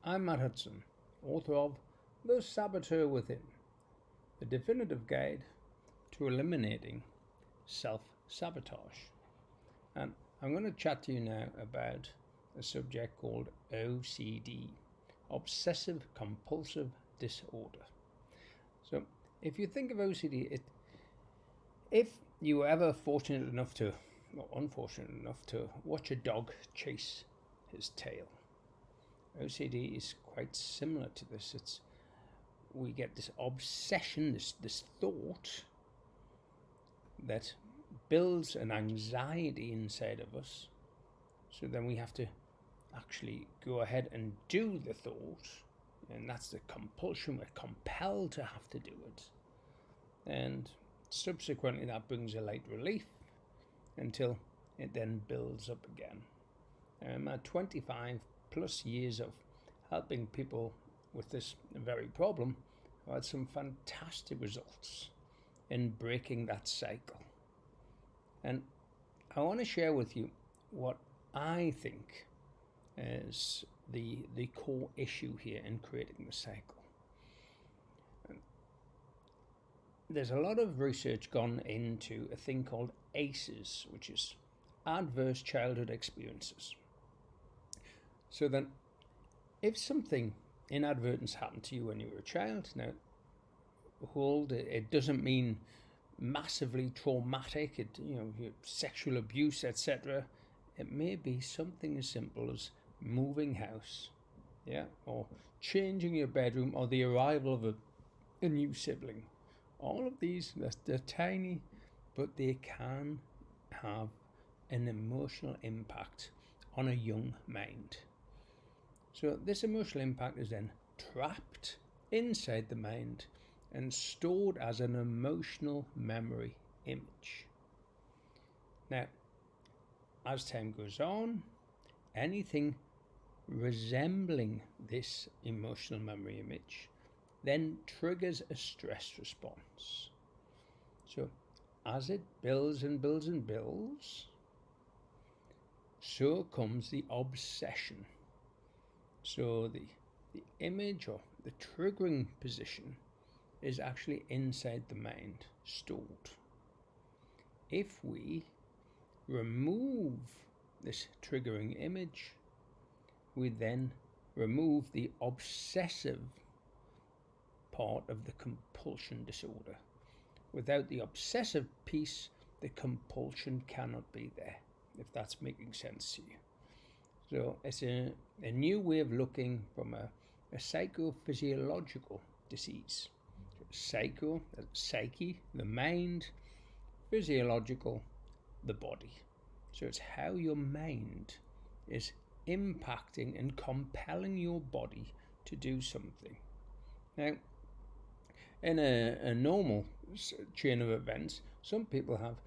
I'm Matt Hudson, author of The Saboteur Within, the definitive guide to eliminating self-sabotage. And I'm going to chat to you now about a subject called OCD, Obsessive Compulsive Disorder. So if you think of OCD, if you were ever fortunate enough to, or unfortunate enough to, watch a dog chase his tail, OCD is quite similar to this. We get this obsession, this thought that builds an anxiety inside of us. So then we have to actually go ahead and do the thought, and that's the compulsion. We're compelled to have to do it, and subsequently that brings a light relief until it then builds up again. At 25 plus years of helping people with this very problem, I've had some fantastic results in breaking that cycle. And I want to share with you what I think is the core issue here in creating the cycle. There's a lot of research gone into a thing called ACEs, which is adverse childhood experiences. So then, if something inadvertent happened to you when you were a child, now hold it doesn't mean massively traumatic, sexual abuse, etc. It may be something as simple as moving house, or changing your bedroom, or the arrival of a new sibling. All of these, they're tiny, but they can have an emotional impact on a young mind. So this emotional impact is then trapped inside the mind and stored as an emotional memory image. Now, as time goes on, anything resembling this emotional memory image then triggers a stress response. So as it builds and builds and builds, so comes the obsession. So the image or the triggering position is actually inside the mind, stored. If we remove this triggering image, we then remove the obsessive part of the compulsion disorder. Without the obsessive piece, the compulsion cannot be there, if that's making sense to you. So it's a new way of looking from a psychophysiological disease. Psycho, psyche, the mind; physiological, the body. So it's how your mind is impacting and compelling your body to do something. Now, in a normal chain of events, some people have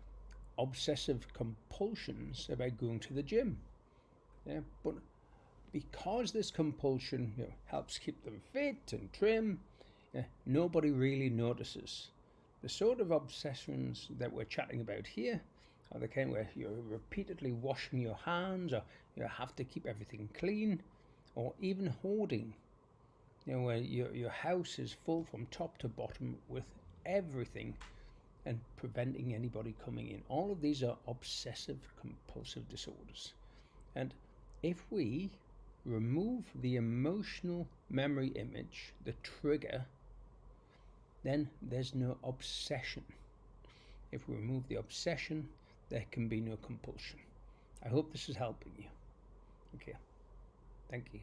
obsessive compulsions about going to the gym. But because this compulsion helps keep them fit and trim, nobody really notices. The sort of obsessions that we're chatting about here are the kind where you're repeatedly washing your hands, or you have to keep everything clean, or even hoarding, where your house is full from top to bottom with everything and preventing anybody coming in. All of these are obsessive compulsive disorders. And if we remove the emotional memory image, the trigger, then there's no obsession. If we remove the obsession, there can be no compulsion. I hope this is helping you. Okay, thank you.